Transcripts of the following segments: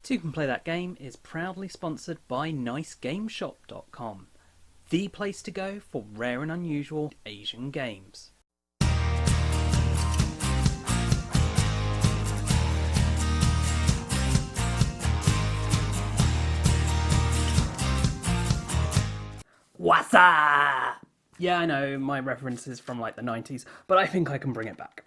Toucan Play That Game is proudly sponsored by NiceGameShop.com, the place to go for rare and unusual Asian games. What's up? Yeah, I know my reference is from like the 90s, but I think I can bring it back.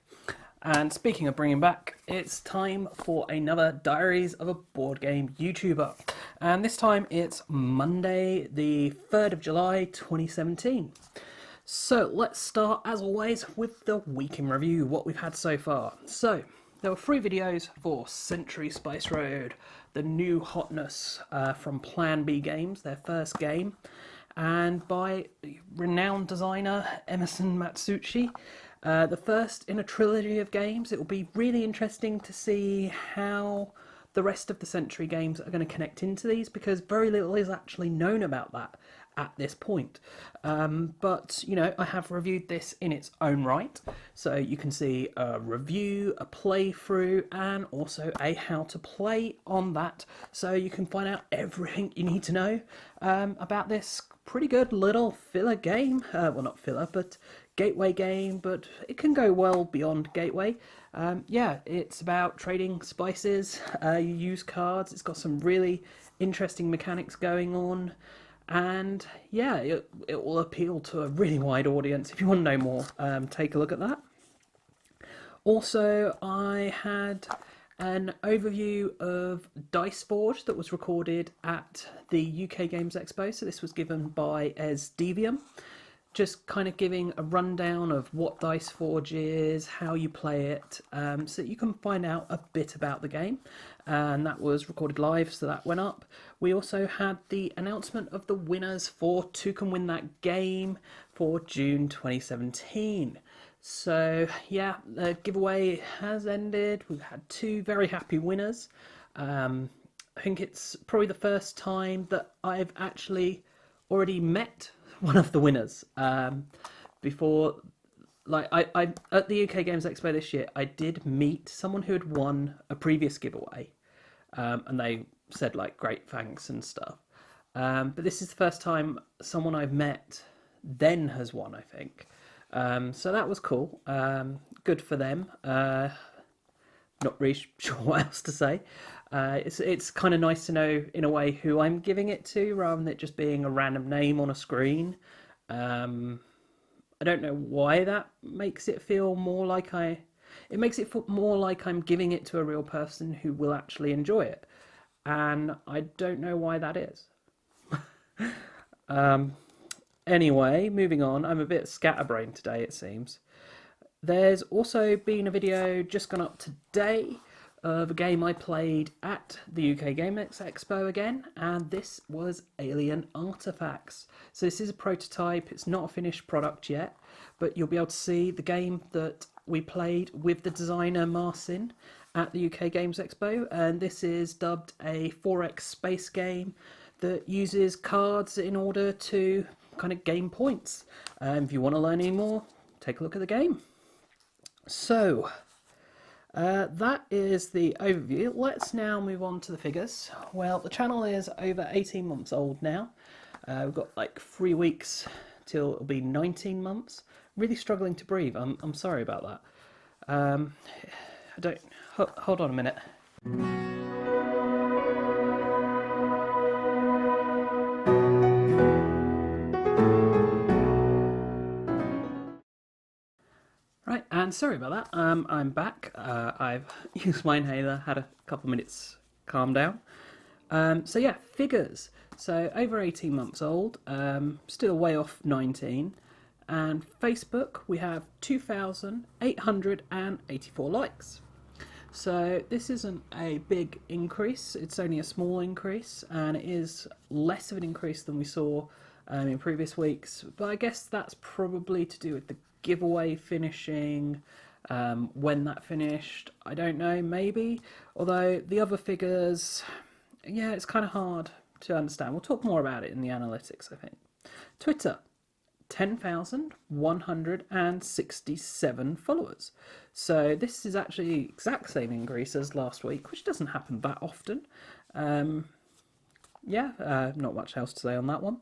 And speaking of bringing back, it's time for another Diaries of a Board Game YouTuber. And this time it's Monday, the 3rd of July, 2017. So let's start, as always, with the week in review, what we've had so far. So, there were 3 videos for Century Spice Road, the new hotness from Plan B Games, their first game, and by renowned designer Emerson Matsuuchi. The first in a trilogy of games. It will be really interesting to see how the rest of the Century games are going to connect into these, because very little is actually known about that at this point. But, you know, I have reviewed this in its own right, so you can see a review, a playthrough, and also a how to play on that, so you can find out everything you need to know about this pretty good little filler game. Well, not filler, but gateway game, but it can go well beyond gateway. Yeah, it's about trading spices. You use cards. It's got some really interesting mechanics going on. And yeah, it will appeal to a really wide audience. If you want to know more, take a look at that. Also, I had an overview of Dice Forge that was recorded at the UK Games Expo. So this was given by Ez Devium. Just kind of giving a rundown of what Dice Forge is, how you play it, so that you can find out a bit about the game. And that was recorded live, so that went up. We also had the announcement of the winners for Toucan Win That Game for June 2017. So yeah, the giveaway has ended. We've had 2 very happy winners. I think it's probably the first time that I've actually already met one of the winners. Before, like I at the UK Games Expo this year, I did meet someone who had won a previous giveaway, and they said like great thanks and stuff. But this is the first time someone I've met then has won, I think. So that was cool. Good for them. Not really sure what else to say. It's kind of nice to know, in a way, who I'm giving it to, rather than it just being a random name on a screen. I don't know why that makes it feel more like it makes it feel more like I'm giving it to a real person who will actually enjoy it. And I don't know why that is. Anyway, moving on. I'm a bit scatterbrained today, it seems. There's also been a video just gone up today of a game I played at the UK Games Expo again, and this was Alien Artifacts. So this is a prototype, it's not a finished product yet, but you'll be able to see the game that we played with the designer Marcin at the UK Games Expo, and this is dubbed a 4X space game that uses cards in order to kind of gain points. If you want to learn any more, take a look at the game. So, that is the overview. Let's now move on to the figures. Well, the channel is over 18 months old now. We've got like 3 weeks till it'll be 19 months. Really struggling to breathe. I'm sorry about that. I don't... Hold on a minute. Right, and sorry about that. I'm back. I've used my inhaler, had a couple of minutes calm down. So yeah, figures. So over 18 months old, still way off 19. And Facebook, we have 2,884 likes. So this isn't a big increase, it's only a small increase, and it is less of an increase than we saw in previous weeks. But I guess that's probably to do with the giveaway finishing. When that finished, I don't know, maybe. Although the other figures, yeah, it's kind of hard to understand. We'll talk more about it in the analytics, I think. Twitter, 10,167 followers. So this is actually the exact same increase as last week, which doesn't happen that often. Not much else to say on that one.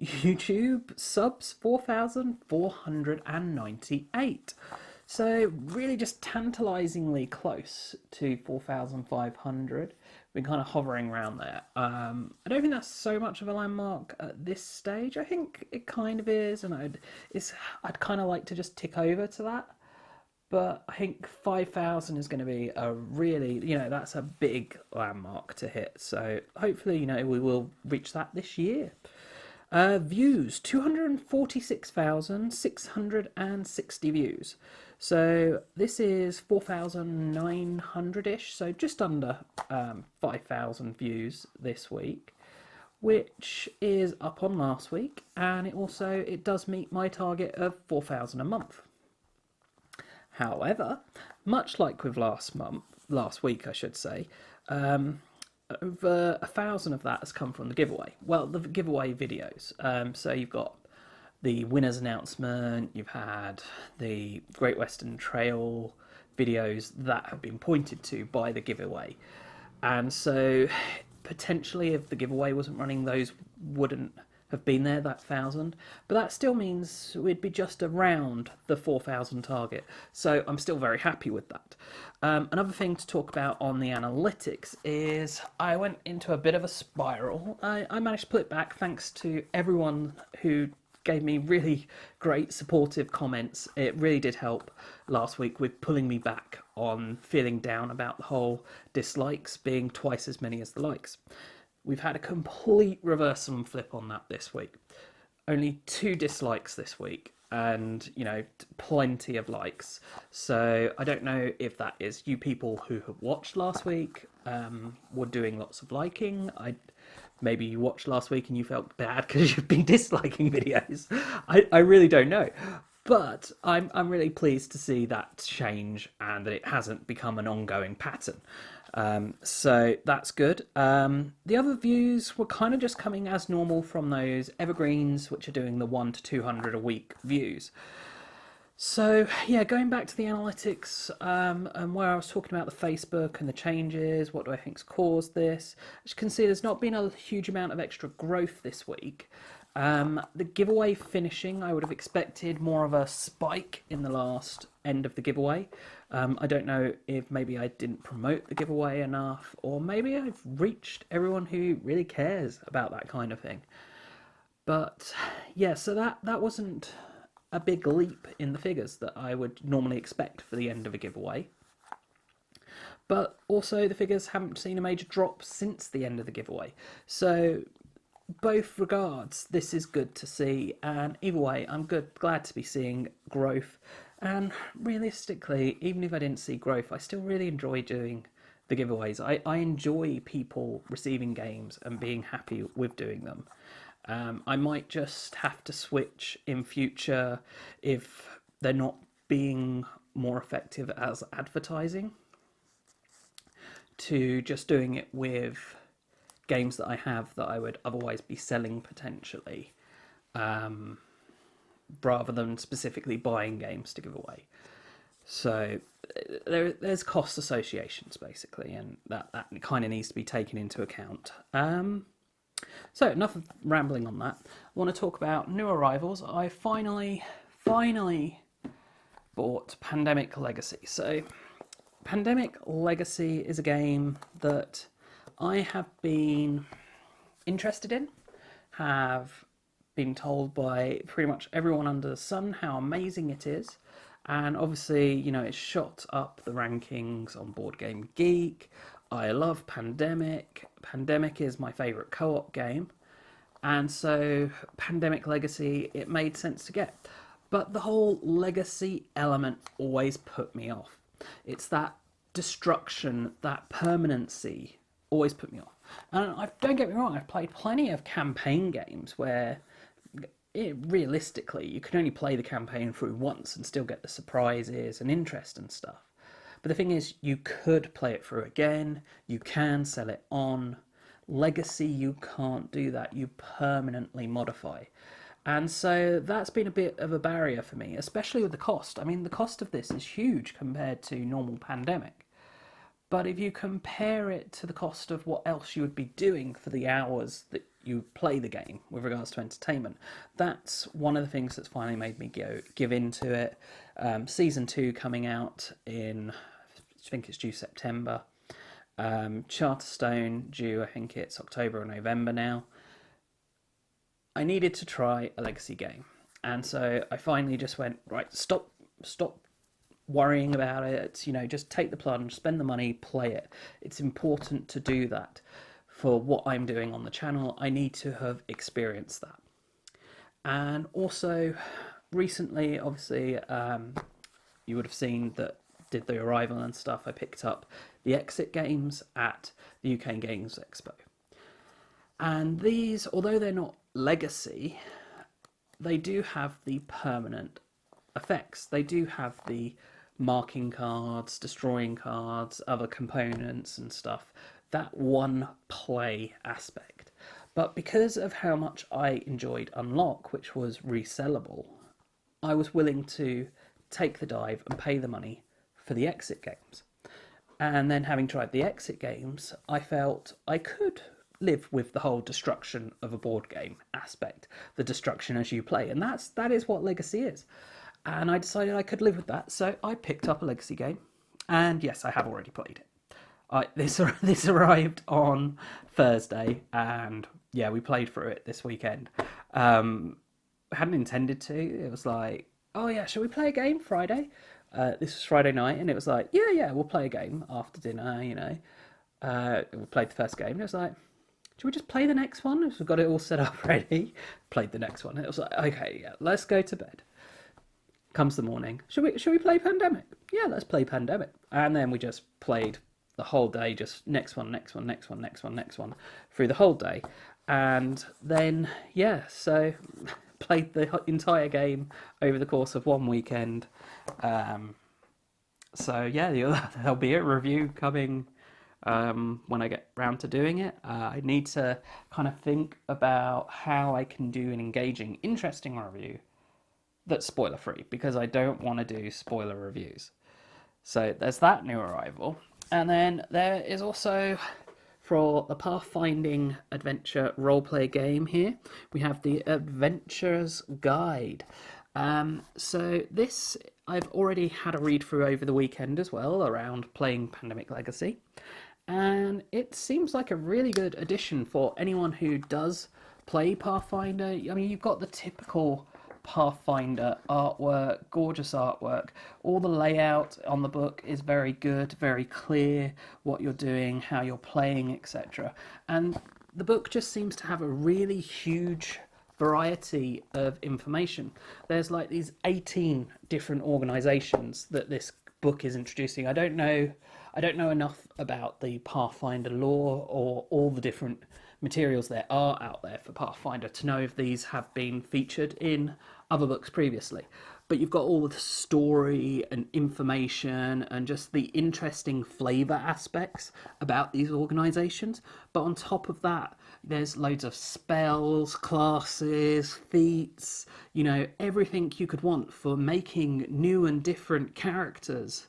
YouTube subs 4,498. So really just tantalisingly close to 4,500. Been kind of hovering around there. I don't think that's so much of a landmark at this stage. I think it kind of is, and I'd kind of like to just tick over to that. But I think 5,000 is going to be a really, that's a big landmark to hit. So hopefully, we will reach that this year. Views 246,660 views. So this is 4,900 ish, so just under 5,000 views this week, which is up on last week, and it does meet my target of 4,000 a month. However, much like with last week, I should say, over 1,000 of that has come from the giveaway. Well, the giveaway videos. So you've got the winner's announcement, you've had the Great Western Trail videos that have been pointed to by the giveaway. And so potentially if the giveaway wasn't running, those wouldn't have been there, that 1,000. But that still means we'd be just around the 4,000 target. So I'm still very happy with that. Another thing to talk about on the analytics is I went into a bit of a spiral. I managed to pull it back thanks to everyone who gave me really great supportive comments. It really did help last week with pulling me back on feeling down about the whole dislikes being twice as many as the likes. We've had a complete reversal and flip on that this week. Only 2 dislikes this week and, plenty of likes. So I don't know if that is you people who have watched last week, were doing lots of liking. Maybe you watched last week and you felt bad because you've been disliking videos. I really don't know. But I'm really pleased to see that change and that it hasn't become an ongoing pattern. So that's good. The other views were kind of just coming as normal from those evergreens, which are doing the 1 to 200 a week views. So yeah, going back to the analytics, and where I was talking about the Facebook and the changes, what do I think's caused this? As you can see, there's not been a huge amount of extra growth this week. The giveaway finishing, I would have expected more of a spike in the last end of the giveaway. I don't know if maybe I didn't promote the giveaway enough, or maybe I've reached everyone who really cares about that kind of thing. But yeah, so that wasn't a big leap in the figures that I would normally expect for the end of a giveaway. But also the figures haven't seen a major drop since the end of the giveaway. So both regards, this is good to see, and either way, I'm glad to be seeing growth. And realistically, even if I didn't see growth, I still really enjoy doing the giveaways. I enjoy people receiving games and being happy with doing them. I might just have to switch in future if they're not being more effective as advertising, to just doing it with games that I have that I would otherwise be selling potentially, rather than specifically buying games to give away. So there's cost associations basically, and that kind of needs to be taken into account. So enough of rambling on that. I want to talk about new arrivals. I finally bought Pandemic Legacy. So Pandemic Legacy is a game that I have been interested in, have been told by pretty much everyone under the sun how amazing it is. And obviously, it's shot up the rankings on Board Game Geek. I love Pandemic. Pandemic is my favourite co-op game. And so Pandemic Legacy, it made sense to get. But the whole legacy element always put me off. It's that destruction, that permanency always put me off. And don't get me wrong, I've played plenty of campaign games where realistically you can only play the campaign through once and still get the surprises and interest and stuff. But the thing is, you could play it through again, you can sell it on. Legacy, you can't do that, you permanently modify. And so that's been a bit of a barrier for me, especially with the cost. I mean, the cost of this is huge compared to normal Pandemic. But if you compare it to the cost of what else you would be doing for the hours that you play the game with regards to entertainment, that's one of the things that's finally made me give into it. Season 2 coming out in, I think it's due September. Charterstone due, I think it's October or November now. I needed to try a legacy game, and so I finally just went, right, stop worrying about it, just take the plunge, spend the money, play it. It's important to do that. For what I'm doing on the channel, I need to have experienced that. And also recently, obviously, you would have seen that did the Arrival and stuff, I picked up the Exit games at the UK Games Expo. And these, although they're not legacy, they do have the permanent effects. They do have the marking cards, destroying cards, other components and stuff. That one play aspect. But because of how much I enjoyed Unlock, which was resellable, I was willing to take the dive and pay the money for the Exit games. And then having tried the Exit games, I felt I could live with the whole destruction of a board game aspect, the destruction as you play, and that is what legacy is. And I decided I could live with that, so I picked up a legacy game, and yes, I have already played it. This arrived on Thursday, and yeah, we played through it this weekend. Hadn't intended to. It was like, oh yeah, shall we play a game Friday? This was Friday night, and it was like, yeah, we'll play a game after dinner. We played the first game, and it was like, should we just play the next one? We've got it all set up ready. Played the next one. It was like, okay, yeah, let's go to bed. Comes the morning. Should we play Pandemic? Yeah, let's play Pandemic. And then we just played the whole day, just next one through the whole day. And then, yeah, so played the entire game over the course of one weekend. So yeah, there'll be a review coming when I get round to doing it. I need to kind of think about how I can do an engaging, interesting review that's spoiler free, because I don't want to do spoiler reviews. So there's that new arrival. And then there is also, for the pathfinding adventure roleplay game here, we have the Adventurer's Guide. So this I've already had a read through over the weekend as well, around playing Pandemic Legacy. And it seems like a really good addition for anyone who does play Pathfinder. I mean, you've got the typical Pathfinder artwork, gorgeous artwork. All the layout on the book is very good, very clear, what you're doing, how you're playing, etc. And the book just seems to have a really huge variety of information. There's like these 18 different organizations that this book is introducing. I don't know enough about the Pathfinder lore or all the different materials there are out there for Pathfinder to know if these have been featured in other books previously. But you've got all of the story and information and just the interesting flavour aspects about these organisations. But on top of that, there's loads of spells, classes, feats, everything you could want for making new and different characters.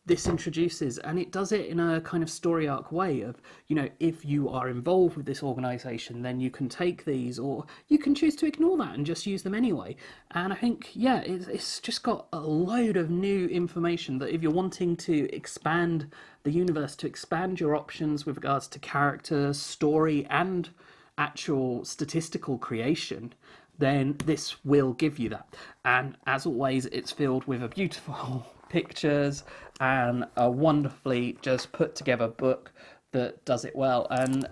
This introduces, and it does it in a kind of story arc way of, if you are involved with this organisation, then you can take these, or you can choose to ignore that and just use them anyway. And I think, yeah, it's just got a load of new information that if you're wanting to expand the universe, to expand your options with regards to characters, story, and actual statistical creation, then this will give you that. And as always, it's filled with a beautiful pictures and a wonderfully just put together book that does it well. And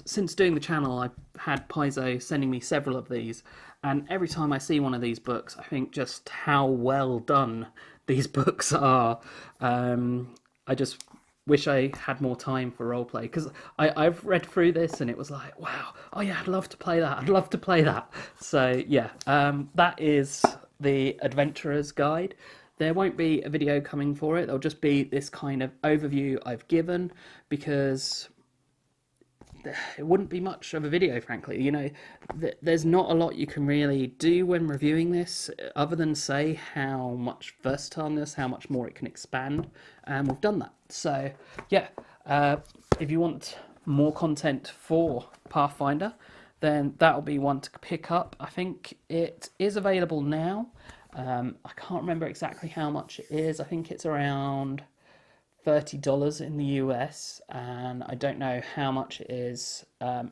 since doing the channel, I've had Paizo sending me several of these, and every time I see one of these books, I think just how well done these books are. I just wish I had more time for roleplay, because I've read through this and it was like, wow, oh yeah, I'd love to play that. So yeah, that is the Adventurer's Guide. There won't be a video coming for it. There'll just be this kind of overview I've given, because it wouldn't be much of a video, frankly. You know, there's not a lot you can really do when reviewing this, other than say how much versatileness, how much more it can expand, and we've done that. So, yeah, if you want more content for Pathfinder, then that'll be one to pick up. I think it is available now. I can't remember exactly how much it is. I think it's around $30 in the US, and I don't know how much it is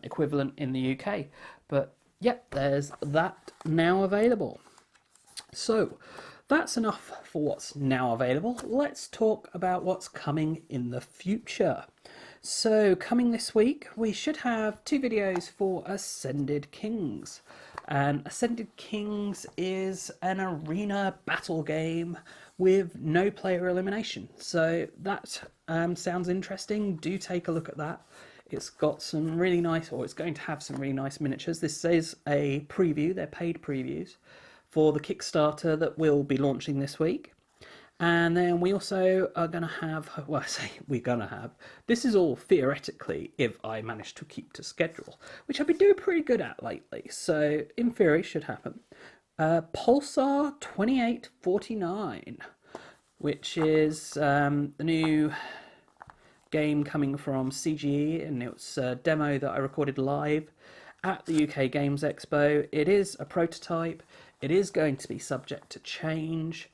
equivalent in the UK. But yeah, there's that now available. So that's enough for what's now available. Let's talk about what's coming in the future. So coming this week, we should have 2 videos for Ascended Kings. And Ascended Kings is an arena battle game with no player elimination. So that sounds interesting. Do take a look at that. It's got some really nice, or it's going to have some really nice miniatures. This is a preview, they're paid previews for the Kickstarter that will be launching this week. And then we also are going to have, well, I say we're going to have, this is all theoretically if I manage to keep to schedule, which I've been doing pretty good at lately, so in theory should happen. Pulsar 2849, which is the new game coming from CGE, and it's a demo that I recorded live at the UK Games Expo. It is a prototype, it is going to be subject to change,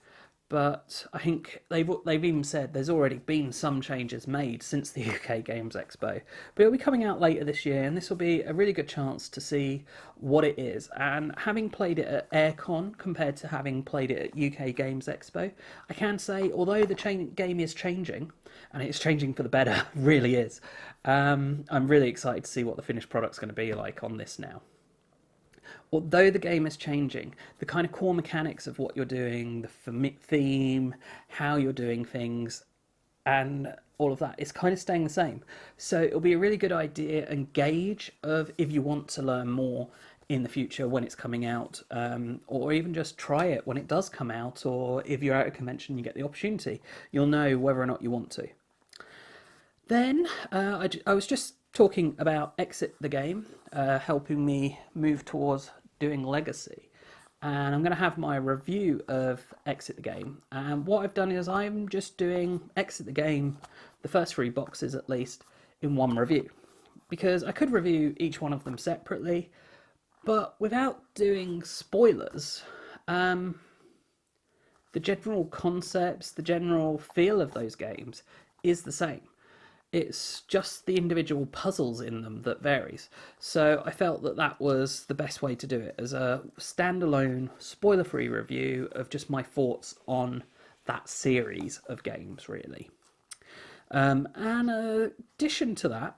but I think they've even said there's already been some changes made since the UK Games Expo. But it'll be coming out later this year, and this will be a really good chance to see what it is. And having played it at Aircon compared to having played it at UK Games Expo, I can say, although the game is changing, and it's changing for the better, really is, I'm really excited to see what the finished product's going to be like on this now. Although the game is changing, the kind of core mechanics of what you're doing, the theme, how you're doing things, and all of that is kind of staying the same. So it'll be a really good idea and gauge of if you want to learn more in the future when it's coming out, or even just try it when it does come out, or if you're at a convention you get the opportunity, you'll know whether or not you want to. Then I was just talking about Exit the Game, helping me move towards doing Legacy. And I'm going to have my review of Exit the Game. And what I've done is I'm just doing Exit the Game, the first 3 boxes at least, in one review. Because I could review each one of them separately, but without doing spoilers, the general concepts, the general feel of those games is the same. It's just the individual puzzles in them that varies. So I felt that that was the best way to do it, as a standalone, spoiler-free review of just my thoughts on that series of games, really. And in addition to that,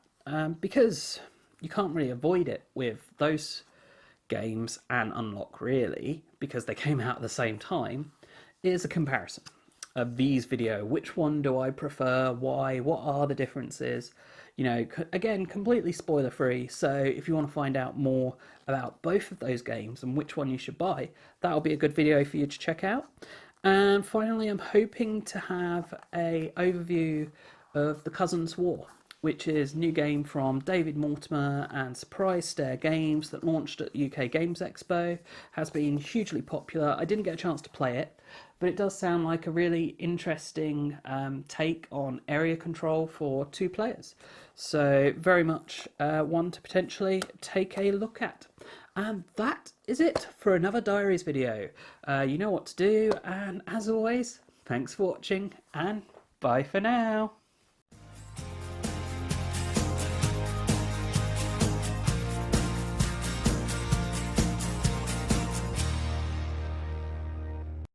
because you can't really avoid it with those games and Unlock, really, because they came out at the same time, is a comparison of these video. Which one do I prefer? Why? What are the differences? You know, again, completely spoiler free. So if you want to find out more about both of those games and which one you should buy, that'll be a good video for you to check out. And finally, I'm hoping to have a overview of The Cousins War, which is a new game from David Mortimer and Surprise Stare Games that launched at UK Games Expo. Has been hugely popular. I didn't get a chance to play it, but it does sound like a really interesting take on area control for 2 players. So very much one to potentially take a look at. And that is it for another Diaries video. You know what to do, and as always, thanks for watching, and bye for now.